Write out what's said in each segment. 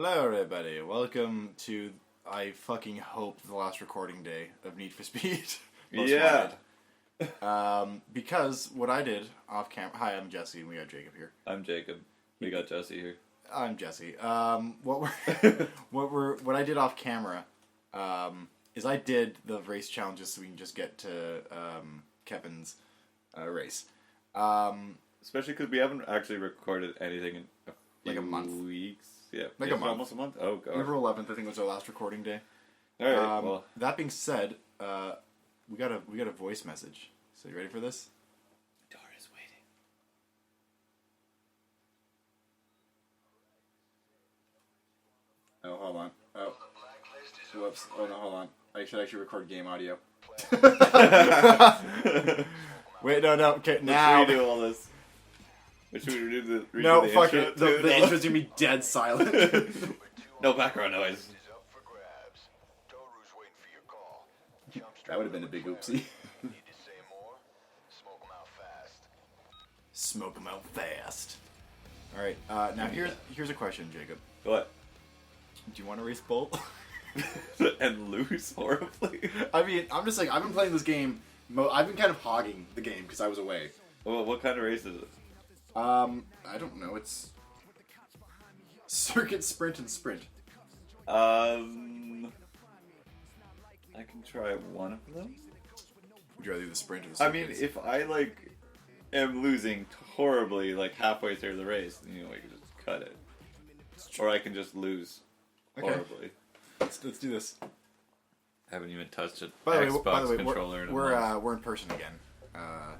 Hello, everybody. Welcome to, I fucking hope, the last recording day of Need for Speed. Most Yeah. Wanted. Because what I did off camera. Hi, I'm Jesse, and we got Jacob here. I'm Jacob. We got Jesse here. I'm Jesse. What I did off camera, is I did the race challenges so we can just get to Kevin's race. Especially because we haven't actually recorded anything in Like a month. weeks. Yeah, Like yeah, a month. almost a month. Oh god. November 11th, I think, was our last recording day. All right. Well, That being said, we got a voice message. So you ready for this? Dora's waiting. Oh, hold on. Oh, whoops. Oh no, hold on. I should actually record game audio. Wait, no. Okay, now. Let's redo all this. Should we redo the No, the fuck intro it. too? The intro's gonna be dead silent. No background noise. That would have been a big oopsie. Smoke 'em out fast. All right. Now here's a question, Jacob. What? Do you want to race Bolt? And lose horribly. I mean, I'm just like, I've been playing this game. I've been kind of hogging the game because I was away. Well, what kind of race is it? I don't know. It's circuit, sprint, and sprint. I can try one of them. Would you rather do the sprint or the I circuit? mean, if I am losing horribly halfway through the race, then I can just cut it, or I can just lose horribly. Let's do this. I haven't even touched it. By the Xbox way, controller in a month. we're in person again.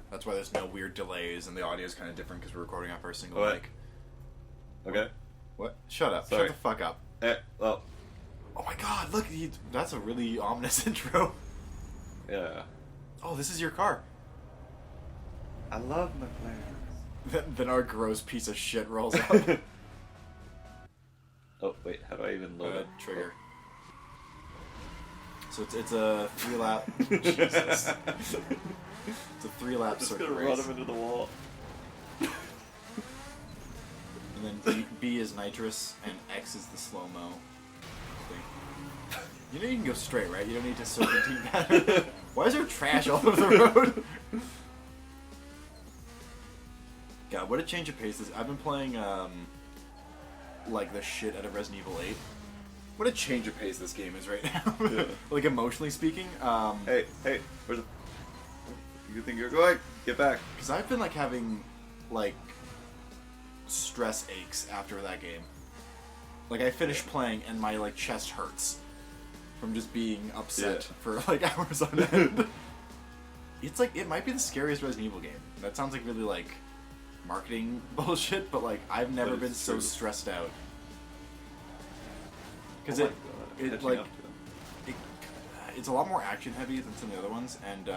That's why there's no weird delays and the audio is kind of different because we're recording off our single What? mic. Okay. What? Shut up! Sorry. Shut the fuck up! Well, Oh my god! Look, that's a really ominous intro. yeah. Oh, this is your car. I love McLaren. Then our gross piece of shit rolls up. Oh wait, how do I even load it? Trigger. So it's a 3-lap. Jesus. It's a 3-lap Just circuit gonna race. run him into the wall. And then B is nitrous, and X is the slow-mo thing. You know you can go straight, right? You don't need to serpentine pattern. Why is there trash all over the road? God, what a change of pace this. I've been playing, like the shit out of Resident Evil 8. What a change of pace this game is right now. Yeah. Like, emotionally speaking. Hey, where's the... You think you're going? Get back. Because I've been, like, having, like, stress aches after that game. Like, I finished playing and my, like, chest hurts from just being upset for, like, hours on end. It's, like, it might be the scariest Resident Evil game. That sounds like really, like, marketing bullshit, but, like, I've never been so stressed out. Because it's a lot more action heavy than some of the other ones, and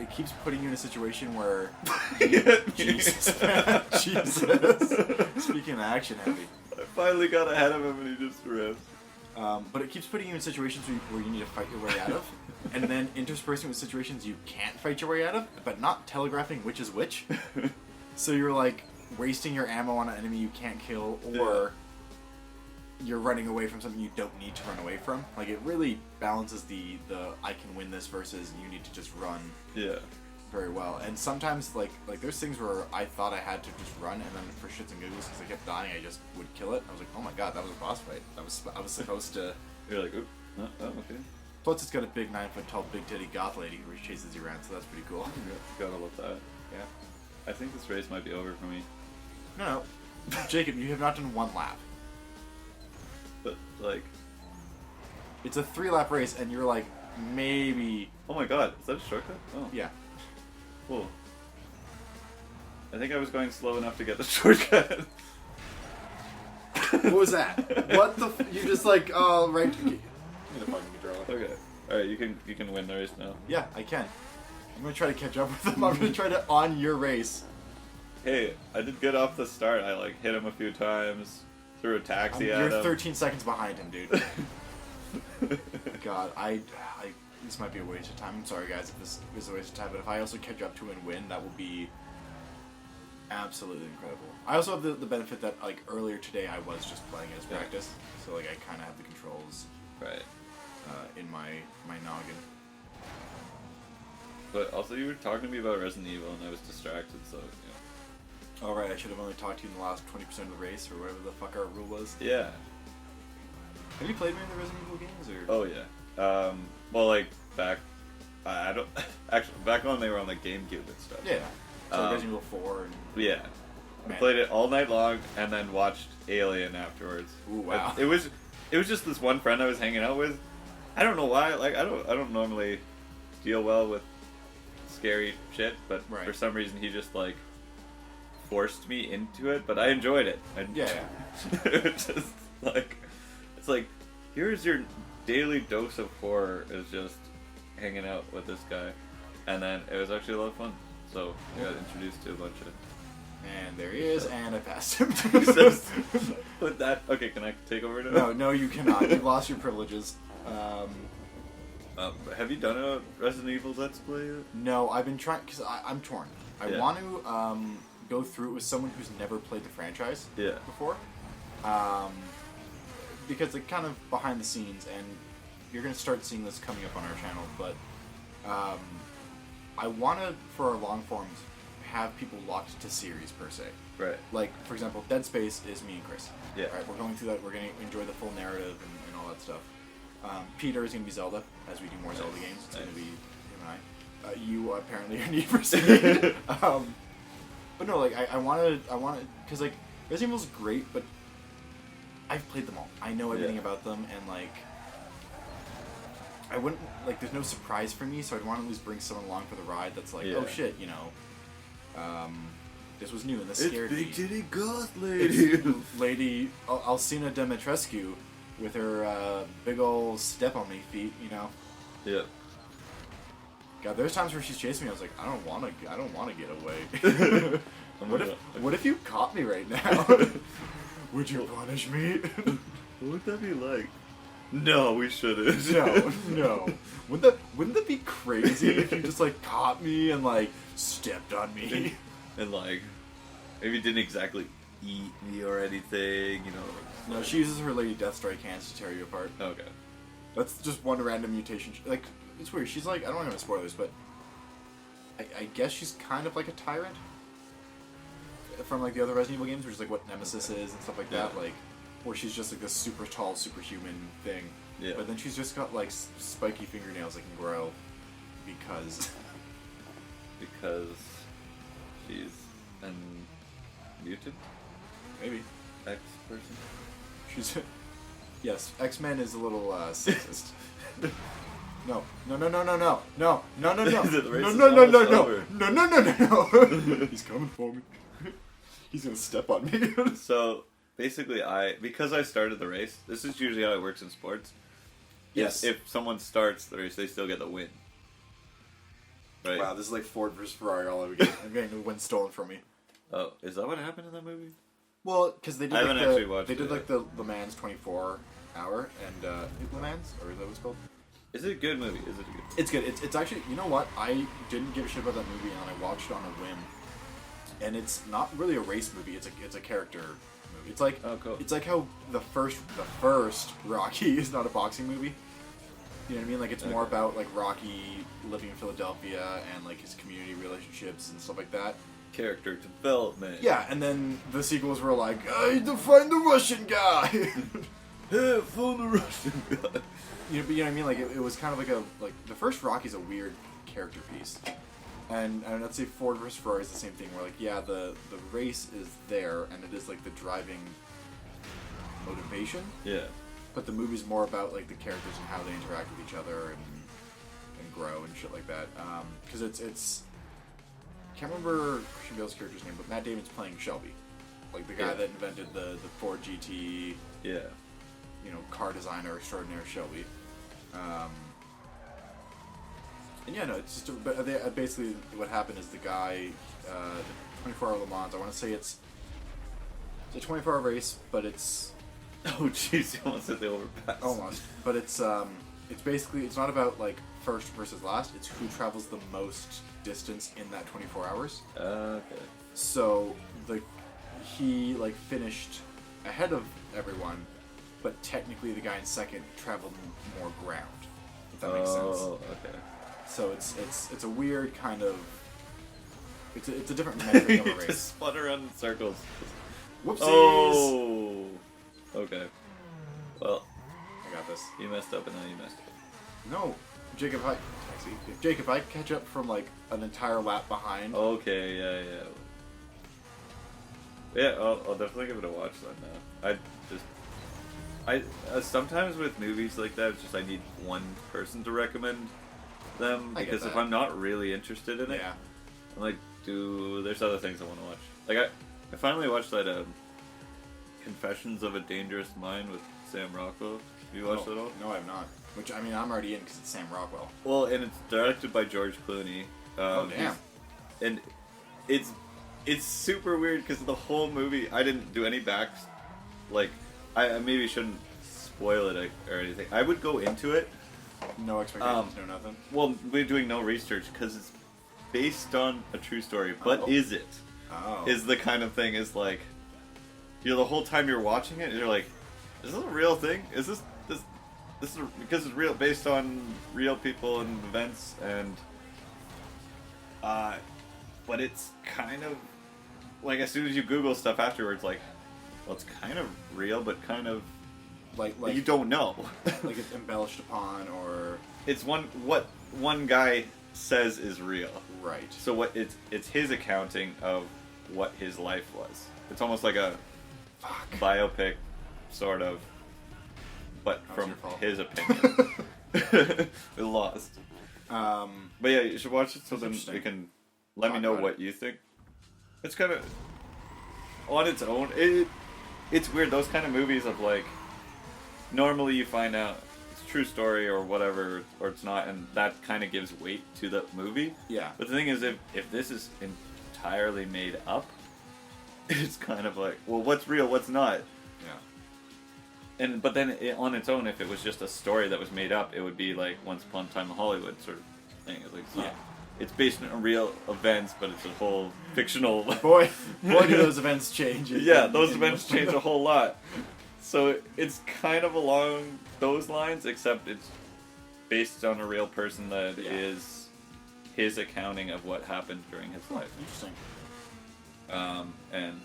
it keeps putting you in a situation where Jesus, man, Jesus. Speaking of action heavy, I finally got ahead of him and he just ripped. but it keeps putting you in situations where you need to fight your way out of, and then interspersing with situations you can't fight your way out of, but not telegraphing which is which. So you're like wasting your ammo on an enemy you can't kill, or you're running away from something you don't need to run away from. Like, it really balances the I can win this versus you need to just run very well. And sometimes, like there's things where I thought I had to just run, and then for shits and giggles, because I kept dying, I just would kill it. I was like, oh my god, that was a boss fight. I was supposed to... You're like, oop. Oh, okay. Plus, it's got a big 9-foot-tall, big-titty goth lady who chases you around, so that's pretty cool. Gotta love that. Yeah. I think this race might be over for me. No. Jacob, you have not done one lap. But, like... It's a 3-lap race, and you're like, maybe... Oh my god, is that a shortcut? Oh. Yeah. Cool. I think I was going slow enough to get the shortcut. What was that? What the you just like, oh, right... Give me the fucking controller. Okay. Alright, you can win the race now. Yeah, I can. I'm gonna try to catch up with them. I'm gonna try to on your race. Hey, I did good off the start. I hit him a few times, threw a taxi at him. You're 13 seconds behind him, dude. God, this might be a waste of time. I'm sorry, guys, if this is a waste of time. But if I also catch up to him and win, that will be Absolutely incredible. I also have the benefit that like earlier today I was just playing as Yeah. practice, so like I kind of have the controls Right. in my noggin. But also, you were talking to me about Resident Evil, and I was distracted, so, you All right, I should have only talked to you in the last 20% of the race or whatever the fuck our rule was. know. Yeah. Have you played any of the Resident Evil games or? Oh, yeah. Well, like, back... I don't... Actually, back when they were on, like, GameCube and stuff. Yeah. So Um, Resident Evil 4 and Yeah. I Man. played it all night long, and then watched Alien afterwards. Ooh, wow. It was just this one friend I was hanging out with. I don't know why. Like, I don't normally deal well with scary shit, but Right. for some reason he just like forced me into it. But I enjoyed it. And Yeah. it's just like, it's like, here's your daily dose of horror, is just hanging out with this guy, and then it was actually a lot of fun. So I got introduced to a bunch of. And there he is, and I passed him. With that, okay, can I take over No, now? no, you cannot. You've lost your privileges. Have you done a Resident Evil Let's Play yet? No, I've been trying because I'm torn. I Yeah. want to go through it with someone who's never played the franchise Yeah. before, because it's kind of behind the scenes, and you're gonna start seeing this coming up on our channel. But I want to, for our long forms, have people locked to series per se. Right. Like, for example, Dead Space is me and Chris. Yeah. Right, we're going through that. We're going to enjoy the full narrative and all that stuff. Peter is going to be Zelda, as we do more Nice. Zelda games. It's going Nice. to be him and I. You apparently are Need for Speed. But no, like, I want to, because, like, Resident Evil's great, but I've played them all. I know everything Yeah. about them, and, like, I wouldn't, like, there's no surprise for me, so I'd want to at least bring someone along for the ride that's like, Yeah. oh shit, you know, this was new and this scared me. Titty Ghost It's Lady Alcina Dimitrescu with her big old step on me feet, you know. Yeah. God, there's times where she's chasing me. I was like, I don't want to get away. what if you caught me right now? Would you punish me? What would that be like? No, we shouldn't. No. Wouldn't that be crazy if you just like caught me and like stepped on me? And like, maybe didn't exactly eat me or anything, you know. No, she uses her Lady Deathstrike hands to tear you apart. Okay. That's just one random mutation. Like, it's weird. She's like, I don't want to have spoilers, but I guess she's kind of like a tyrant from like the other Resident Evil games, which is like what Nemesis is and stuff like that. Yeah. Like, where she's just like this super tall, superhuman thing. Yeah. But then she's just got like spiky fingernails that can grow because. Because she's a mutant Maybe. X person. She's. Yes, X-Men is a little sexist. No. Is it No, racist no. almost over? No. He's coming for me. He's gonna step on me. So basically, because I started the race. This is usually how it works in sports. Yes. If someone starts the race, they still get the win. Right. Wow, this is like Ford versus Ferrari all over again. I'm getting the win stolen from me. Oh, is that what happened in that movie? Well, because they did I like haven't actually watched they did it like the Le Mans 24 hour and Le Mans, or is that what it's called? Is it a good movie? Is it a good? It's good. It's actually, you know what? I didn't give a shit about that movie, and I watched it on a whim. And it's not really a race movie. It's a character movie. It's like Oh, cool. It's like how the first Rocky is not a boxing movie. You know what I mean? Like it's more Okay. about like Rocky living in Philadelphia and like his community relationships and stuff like that. Character development. Yeah, and then the sequels were like, I need to find the Russian guy. Hey, phone the Russian guy. You know what I mean? Like it was kind of like the first Rocky's a weird character piece, and let's say Ford versus Ferrari is the same thing. Where like the race is there and it is like the driving motivation, Yeah. but the movie's more about like the characters and how they interact with each other and grow and shit like that. Because it's I can't remember Christian Bale's character's name, but Matt Damon's playing Shelby, like the guy Yeah. that invented the Ford GT. Yeah. You know, car designer extraordinaire Shelby. And yeah, no, it's just basically what happened is the guy, the 24-hour Le Mans. I want to say it's a 24-hour race, but it's Oh, jeez, you almost hit the overpass. almost. But it's basically it's not about like first versus last. It's who travels the most distance in that 24 hours. Okay. So he like finished ahead of everyone, but technically the guy in second traveled more ground. If that makes sense. Oh, okay. So it's a weird kind of it's a different metric of a race. Just spun around in circles. Whoopsies! Oh. Okay. Well, I got this. you messed up and then you messed up. No, Jacob, if I catch up from like an entire lap behind. Okay, yeah. I'll definitely give it a watch then. I sometimes with movies like that, it's just I need one person to recommend them I get because if that. I'm not really interested in it, Yeah. I'm like, there's other things I want to watch. Like I finally watched that Confessions of a Dangerous Mind with Sam Rockwell. Have you watched it all? No, I have not. Which I mean, I'm already in because it's Sam Rockwell. Well, and it's directed by George Clooney. Oh damn! And it's super weird because the whole movie I didn't do any backs. Like I maybe shouldn't spoil it or anything. I would go into it. No expectations, no nothing. Well, we're doing no research because it's based on a true story. But Oh. is it? Oh. Is the kind of thing is like, the whole time you're watching it, you're like, is this a real thing? Is this is because it's real, based on real people and events, and but it's kind of like as soon as you Google stuff afterwards, like, well, it's kind of real, but kind of like you don't know. like it's embellished upon or It's what one guy says is real. right. So what it's his accounting of what his life was. It's almost like a Fuck. biopic, sort of, but That was from your fault. his opinion. We lost. But yeah, you should watch it so then interesting. you can let me Talk know about what you think. It's kind of on its own. It's weird. Those kind of movies of like, normally you find out it's a true story or whatever, or it's not, and that kind of gives weight to the movie. Yeah. But the thing is, if this is entirely made up, it's kind of like, well, what's real, what's not? Yeah. But then on its own, if it was just a story that was made up, it would be like Once Upon a Time in Hollywood sort of thing. It's like it's not. Yeah. It's based on real events, but it's a whole fictional. Boy, do those events change. Yeah, those events change a whole lot. So it's kind of along those lines, except it's based on a real person that is his accounting of what happened during his life. Interesting. And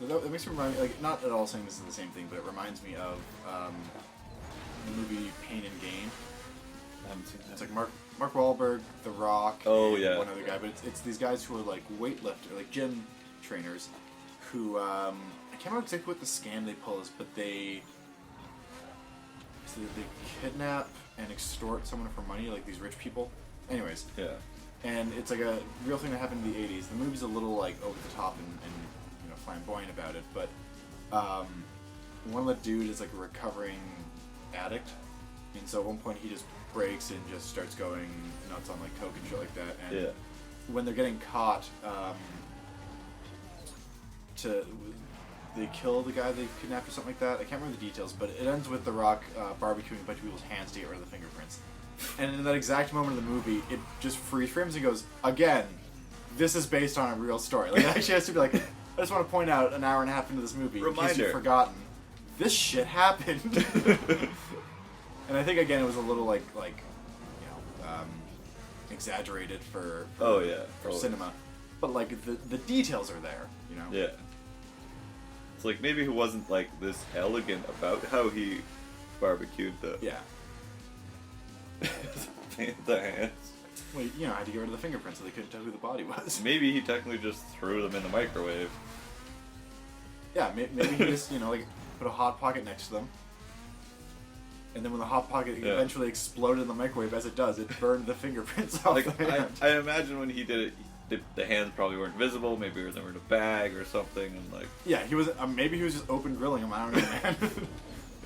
That makes me remind me, like, not at all saying this is the same thing, but it reminds me of the movie Pain and Gain. I haven't seen that. It's like Mark Wahlberg, The Rock, Oh, and yeah. one other guy, but it's these guys who are like weightlifters, like gym trainers, who I can't remember exactly what the scam they pull is, but they kidnap and extort someone for money, like these rich people. Anyways, Yeah. and it's like a real thing that happened in the 80s. The movie's a little like over the top and flamboyant about it, but one of the dude is like a recovering addict, and so at one point he just breaks and just starts going nuts on like coke and shit like that. And Yeah. when they're getting caught, they kill the guy they kidnapped or something like that. I can't remember the details, but it ends with The Rock barbecuing a bunch of people's hands to get rid of the fingerprints. And in that exact moment of the movie, it just freeze frames and goes, again, this is based on a real story. Like, it actually has to be like, I just want to point out an hour and a half into this movie, in case Reminder. you've forgotten, this shit happened. And I think, again, it was a little exaggerated for Oh, yeah. Oh. cinema. But, like, the details are there, you know? Yeah. It's like maybe he wasn't like this elegant about how he barbecued the Yeah. the hands. Well, had to get rid of the fingerprints so they couldn't tell who the body was. Maybe he technically just threw them in the microwave. Yeah, maybe he just, put a Hot Pocket next to them. And then when the Hot Pocket Yeah. eventually exploded in the microwave, as it does, it burned the fingerprints off Like the hand. I imagine when he did it, the hands probably weren't visible. Maybe they were in a bag or something, and like Yeah, he was. Maybe he was just open grilling them. I don't know, man.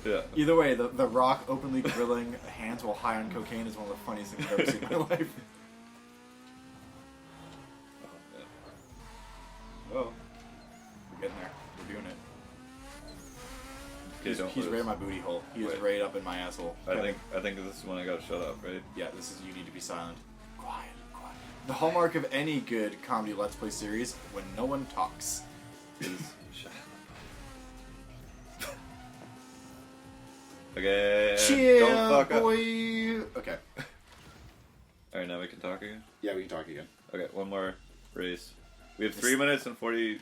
yeah. Either way, the Rock openly grilling hands while high on cocaine is one of the funniest things I've ever seen in my life. Oh, we're getting there. We're doing it. Okay, don't He's lose. right in my booty hole. He is Wait. right up in my asshole. I think this is when I gotta shut up, right? Yeah, this is you need to be silent. Quiet, quiet. The hallmark of any good comedy Let's Play series, when no one talks, is... Shut up. Okay. Cheer, Don't fuck up. boy! Okay. Alright, now we can talk again? Yeah, we can talk again. Okay, one more race. We have 3 minutes and 41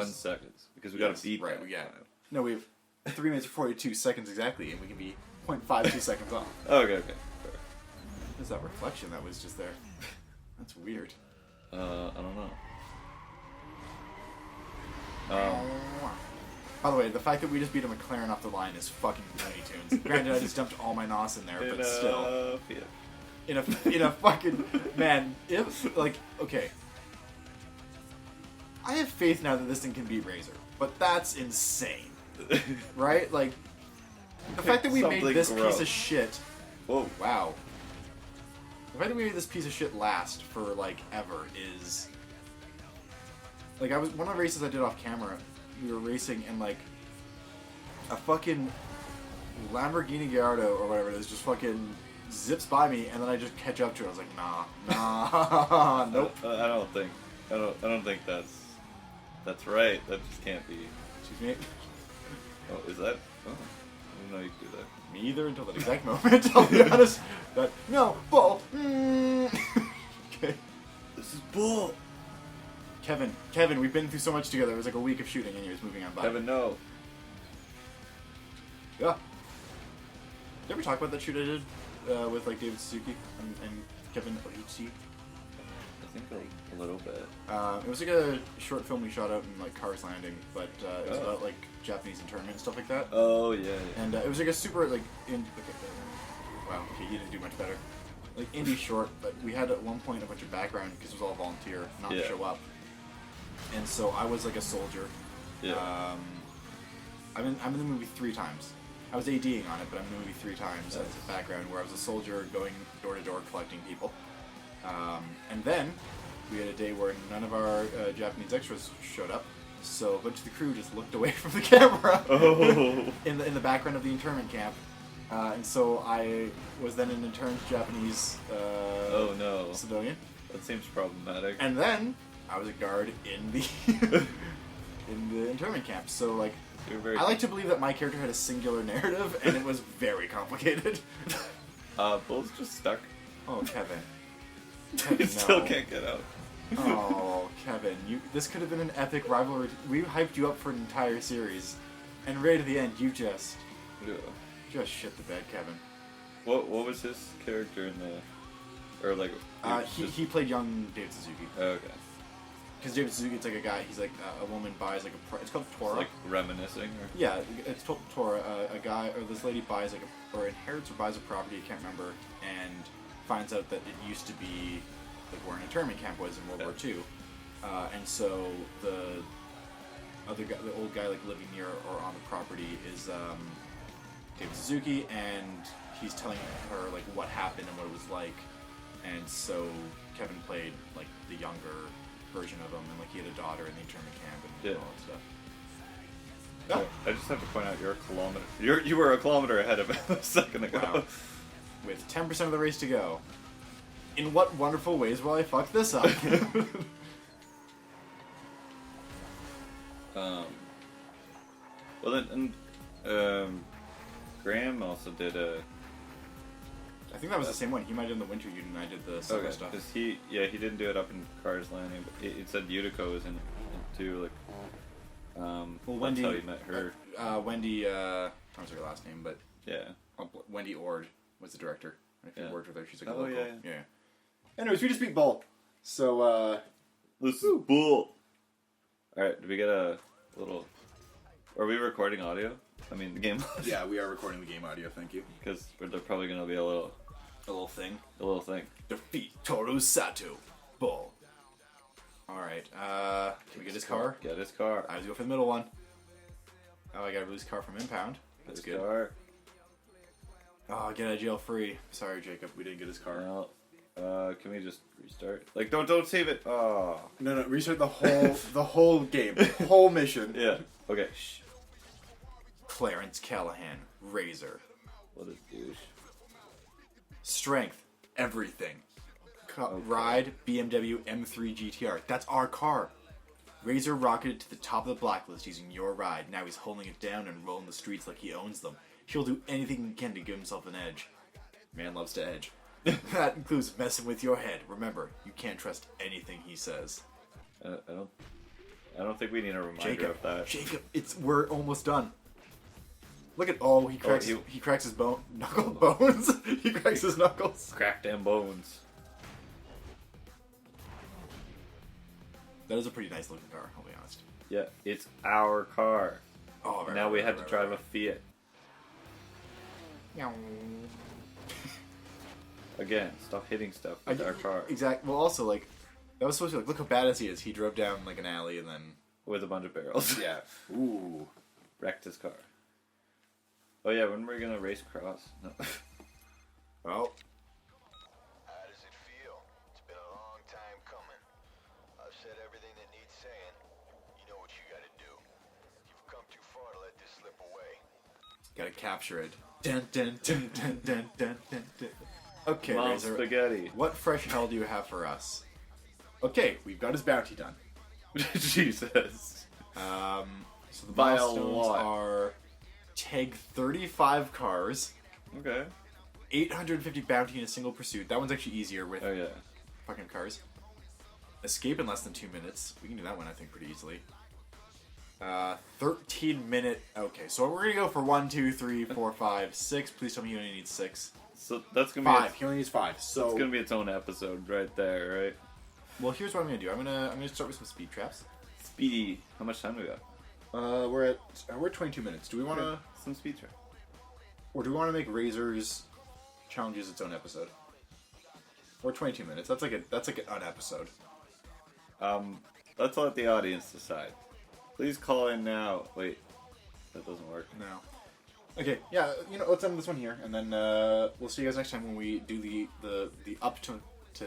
Jesus. seconds. Because we gotta Yes, beat right, that. yeah. No, we have 3 minutes and 42 seconds exactly, and we can be 0.52 seconds off. Okay, okay. Fair. There's that reflection that was just there. That's weird. I don't know. By the way, the fact that we just beat a McLaren off the line is fucking Looney Tunes. Granted, I just dumped all my NOS in there, but still. Yeah. In a fucking... Man, if, like, okay. I have faith now that this thing can beat Razor, but that's insane. Right? Like, the fact that we made Something this gross. piece of shit... Whoa. Wow. The fact that we made this piece of shit last for, like, ever is... Like, one of the races I did off camera, we were racing and, like, a fucking Lamborghini Gallardo or whatever it is just fucking zips by me, and then I just catch up to it. I was like, nah, nope. I don't think that's right. That just can't be. Excuse me. Oh, is that? Oh, I didn't know you could do that. Me either until that exact moment, I'll be honest. But, no, bull. Okay. This is bull. Kevin, we've been through so much together. It was like a week of shooting, and he was moving on by. Kevin, no. Yeah. Did you ever talk about that shoot I did with like David Suzuki and Kevin Oichi? I think a little bit. It was like a short film we shot out in like Cars Landing, but it was Oh. about like Japanese internment and stuff like that. Oh yeah. And it was like a super like wow, okay, you didn't do much better. Like indie short, but we had at one point a bunch of background because it was all volunteer, not Yeah. show up. And so I was like a soldier. Yeah. I'm in the movie 3 times. I was ADing on it, but I'm in the movie 3 times as a background where I was a soldier going door to door collecting people. And then we had a day where none of our Japanese extras showed up, so a bunch of the crew just looked away from the camera Oh. in the background of the internment camp. And so I was then an interned Japanese Oh no. civilian. That seems problematic. And then I was a guard in the in the internment camp. So like, You're very. I like to believe that my character had a singular narrative, and it was very complicated. Bull's just stuck. Oh, Kevin. He Kevin, still no. can't get out. Oh, Kevin, this could have been an epic rivalry. We hyped you up for an entire series, and right at the end, you just shit the bed, Kevin. What was his character in the, or like? He played young David Suzuki. Okay. Because David Suzuki, it's like a guy. He's like a woman buys like it's called Tora. Like reminiscing, or? Yeah, it's Tora. A guy or this lady buys like or inherits or buys a property. I can't remember, and finds out that it used to be like where an internment camp was in World War II, and so the other guy, the old guy like living near or on the property is David Suzuki, and he's telling her like what happened and what it was like, and so Kevin played like the younger version of him, and like he had a daughter in the internment camp and all that stuff. I just have to point out you're a kilometer. You were a kilometer ahead of him a second ago. Wow. With 10% of the race to go. In what wonderful ways will I fuck this up? Well then, and Graham also did a. I think that was the same one. He might have done the Winter Union, and I did the summer stuff. Because he didn't do it up in Cars Landing, but it said Yutiko was in it too. Like, Well, that's Wendy, how you met her. Wendy, I don't know her last name, but Yeah. Wendy Ord was the director. If you Yeah. worked with her, she's like a Oh, local. yeah. Anyways, we just beat Bull. So, This is bull. Alright, did we get a little. Are we recording audio? I mean, the game. yeah, we are recording the game audio, thank you. Because they're probably going to be a little thing. thing. Defeat Toru Sato. Bull. Alright, can we get his car? Get his car. I was go for the middle one. Oh, I got a release car from Impound. That's His good. Car. Oh, get out of jail free. Sorry, Jacob, we didn't get his car. Well, can we just restart? Like, don't save it. Oh. No, restart the whole game, the whole mission. Yeah. Okay. Shh. Clarence Callahan, Razor. What a douche. Strength, everything. ride BMW M3 GTR. That's our car. Razor rocketed to the top of the blacklist using your ride. Now he's holding it down and rolling the streets like he owns them. He'll do anything he can to give himself an edge. Man loves to edge. That includes messing with your head. Remember, you can't trust anything he says. I don't think we need a reminder of that. Jacob, we're almost done. Look at he cracks his knuckle bones. He cracks his knuckles. Crack them bones. That is a pretty nice looking car, I'll be honest. Yeah, it's our car. Oh, right, now we right, had right, to drive right. a Fiat. Meow. Again, stop hitting stuff with our car. Exactly. Well, also, like, that was supposed to be like, look how badass he is. He drove down, like, an alley and then... With a bunch of barrels. Yeah. Ooh. Wrecked his car. Oh yeah, when were we gonna race cross? No. Well... How does it feel? It's been a long time coming. I've said everything that needs saying. You know what you gotta do. You've come too far to let this slip away. Gotta capture it. Dun, dun, dun, dun, dun, dun, dun, dun. Okay, Mom Razor. spaghetti. What fresh hell do you have for us? Okay, we've got his bounty done. Jesus. So the By a milestones lot. are tag 35 cars, Okay. 850 bounty in a single pursuit. That one's actually easier with Oh yeah. fucking cars. Escape in less than 2 minutes. We can do that one, I think, pretty easily. 13-minute... Okay, so we're gonna go for 1, 2, 3, 4, 5, 6. Please tell me he only needs 6. So that's gonna be 5. He only needs 5. So... It's gonna be its own episode right there, right? Well, here's what I'm gonna do. I'm gonna start with some speed traps. Speedy. How much time do we got? We're at 22 minutes. Do we want to... Some speed trap. Or do we want to make Razor's challenges its own episode? Or 22 minutes. That's like an episode. Let's let the audience decide. Please call in now. Wait, that doesn't work. No. Okay, yeah, let's end this one here, and then we'll see you guys next time when we do the up to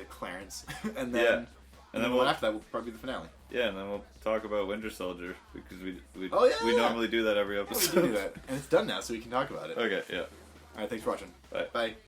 Clarence, and then Yeah. and then after that will probably be the finale. Yeah, and then we'll talk about Winter Soldier because we Oh, yeah, we yeah. normally do that every Yeah, we episode. do that, and it's done now, so we can talk about it. Okay, yeah. All right, thanks for watching. Bye. Bye.